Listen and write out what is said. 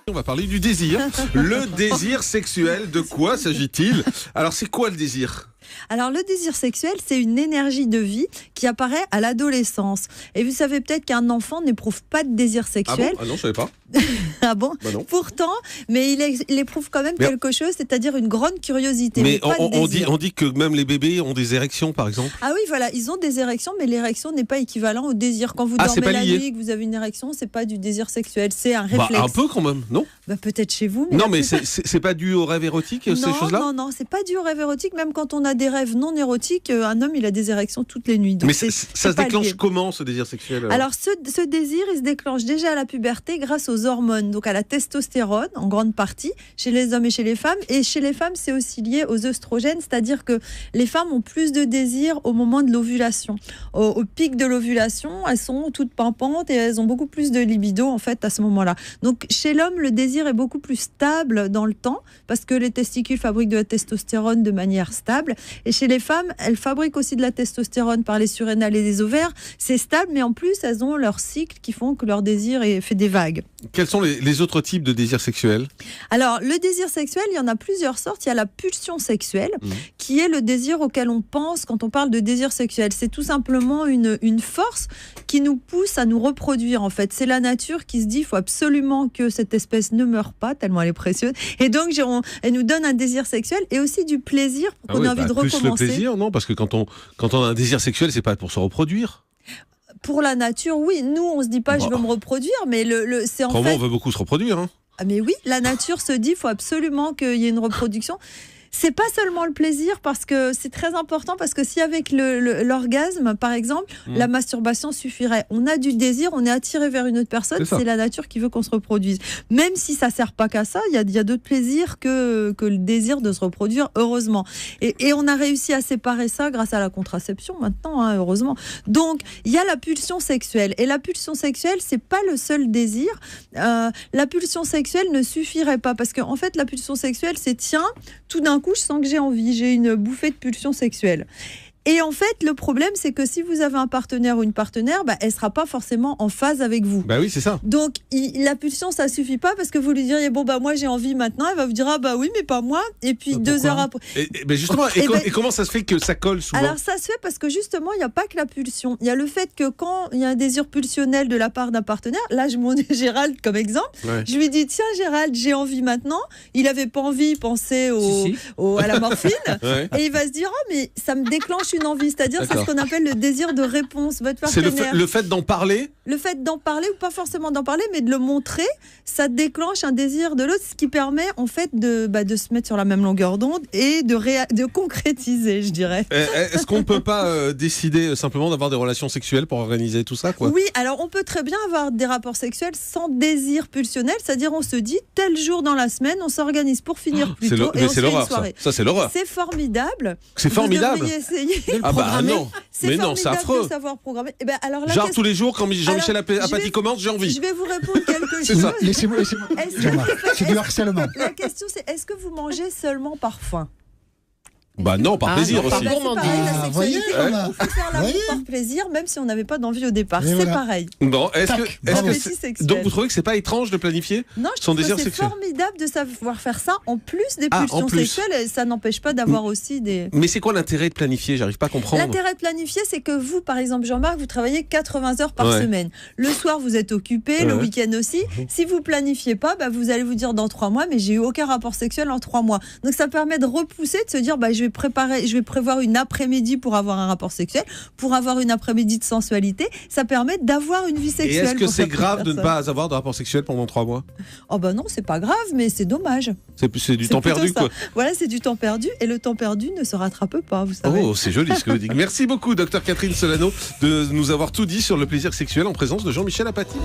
On va parler du désir. Le désir sexuel, de quoi s'agit-il? Alors, c'est quoi le désir? Alors le désir sexuel, c'est une énergie de vie qui apparaît à l'adolescence. Et vous savez peut-être qu'un enfant n'éprouve pas de désir sexuel. Ah bon? Ah non, je savais pas. Ah bon? Bah non. Pourtant, mais il éprouve quand même quelque chose, c'est-à-dire une grande curiosité. Mais pas de désir. on dit que même les bébés ont des érections, par exemple. Ah oui, voilà, ils ont des érections, mais l'érection n'est pas équivalent au désir. Quand vous dormez la nuit, que vous avez une érection, c'est pas du désir sexuel, c'est un réflexe. Un peu quand même, non? Peut-être chez vous. Mais non, mais c'est pas dû au rêve érotique, ces choses-là? Non, c'est pas dû au rêve érotique. Même quand on a des rêves non érotiques, un homme, il a des érections toutes les nuits. Donc mais ça se déclenche comment, ce désir sexuel? Alors, ce désir, il se déclenche déjà à la puberté grâce aux hormones, donc à la testostérone, en grande partie, chez les hommes et chez les femmes. Et chez les femmes, c'est aussi lié aux œstrogènes, c'est-à-dire que les femmes ont plus de désir au moment de l'ovulation. Au pic de l'ovulation, elles sont toutes pimpantes et elles ont beaucoup plus de libido, en fait, à ce moment-là. Donc, chez l'homme, le désir est beaucoup plus stable dans le temps, parce que les testicules fabriquent de la testostérone de manière stable. Et chez les femmes, elles fabriquent aussi de la testostérone par les surrénales et les ovaires. C'est stable, mais en plus, elles ont leur cycle qui font que leur désir fait des vagues. Quels sont les autres types de désir sexuel? Alors, le désir sexuel, il y en a plusieurs sortes. Il y a la pulsion sexuelle, qui est le désir auquel on pense quand on parle de désir sexuel. C'est tout simplement une force qui nous pousse à nous reproduire, en fait. C'est la nature qui se dit, il faut absolument que cette espèce ne meure pas, tellement elle est précieuse. Et donc, elle nous donne un désir sexuel et aussi du plaisir pour qu'on ait envie de recommencer. Plus le plaisir, non? Parce que quand on a un désir sexuel, c'est pas pour se reproduire. Pour la nature, oui. Nous, on se dit pas, je veux me reproduire, mais c'est en fait... Comment on veut beaucoup se reproduire, hein? Ah mais oui, la nature se dit, il faut absolument qu'il y ait une reproduction. C'est pas seulement le plaisir, parce que c'est très important, parce que si avec l'orgasme, par exemple, la masturbation suffirait. On a du désir, on est attiré vers une autre personne, c'est la nature qui veut qu'on se reproduise. Même si ça sert pas qu'à ça, il y a d'autres plaisirs que le désir de se reproduire, heureusement. Et on a réussi à séparer ça grâce à la contraception maintenant, hein, heureusement. Donc, il y a la pulsion sexuelle. Et la pulsion sexuelle, c'est pas le seul désir. La pulsion sexuelle ne suffirait pas, parce qu'en fait, la pulsion sexuelle, c'est tiens, tout d'un coup, je sens que j'ai envie, j'ai une bouffée de pulsion sexuelle. Et en fait, le problème, c'est que si vous avez un partenaire ou une partenaire, elle ne sera pas forcément en phase avec vous. Bah oui, c'est ça. Donc, la pulsion, ça ne suffit pas, parce que vous lui diriez, moi j'ai envie maintenant, elle va vous dire, oui, mais pas moi. Et puis 2 heures après. Mais justement, et comment ça se fait que ça colle souvent? Alors, ça se fait parce que justement, il n'y a pas que la pulsion. Il y a le fait que quand il y a un désir pulsionnel de la part d'un partenaire, là, je montre Gérald comme exemple, je lui dis, tiens, Gérald, j'ai envie maintenant. Il n'avait pas envie, il pensait à la morphine. Et il va se dire, mais ça me déclenche une envie, c'est-à-dire c'est ce qu'on appelle le désir de réponse. Votre partenaire, c'est le fait d'en parler? Le fait d'en parler, ou pas forcément d'en parler, mais de le montrer, ça déclenche un désir de l'autre, ce qui permet en fait de se mettre sur la même longueur d'onde et de concrétiser, je dirais. Est-ce qu'on ne peut pas décider simplement d'avoir des relations sexuelles pour organiser tout ça, quoi? Oui, alors on peut très bien avoir des rapports sexuels sans désir pulsionnel, c'est-à-dire on se dit tel jour dans la semaine, on s'organise pour finir plus tôt et on se fait une soirée. Ça c'est l'horreur. C'est formidable. C'est formidable. Vous devriez essayer. Ah bah non. C'est formidable affreux. De savoir programmer. Et alors genre tous les jours quand Jean-Michel Apathy commence, j'ai envie. Je vais vous répondre quelque chose. C'est ça. Laissez-moi. C'est du harcèlement. La question c'est, est-ce que vous mangez seulement par faim? Bah non, par plaisir aussi. C'est pareil, la sexualité, on peut faire l'amour par plaisir, même si on n'avait pas d'envie au départ. C'est pareil. Bon, donc vous trouvez que c'est pas étrange de planifier son désir sexuel? C'est formidable de savoir faire ça en plus des pulsions sexuelles, et ça n'empêche pas d'avoir aussi des... Mais c'est quoi l'intérêt de planifier? J'arrive pas à comprendre. L'intérêt de planifier, c'est que vous, par exemple, Jean-Marc, vous travaillez 80 heures par semaine. Le soir, vous êtes occupé, le week-end aussi. Si vous planifiez pas, vous allez vous dire dans 3 mois, mais j'ai eu aucun rapport sexuel en 3 mois. Donc ça permet de repousser, de se dire, je vais prévoir une après-midi pour avoir un rapport sexuel, pour avoir une après-midi de sensualité. Ça permet d'avoir une vie sexuelle. Et est-ce que c'est grave de ne pas avoir de rapport sexuel pendant 3 mois? Oh non, c'est pas grave, mais c'est dommage. C'est du temps perdu, quoi. Voilà, c'est du temps perdu, et le temps perdu ne se rattrape pas, vous savez. Oh, c'est joli ce que vous dites. Merci beaucoup, docteur Catherine Solano, de nous avoir tout dit sur le plaisir sexuel en présence de Jean-Michel Apathy.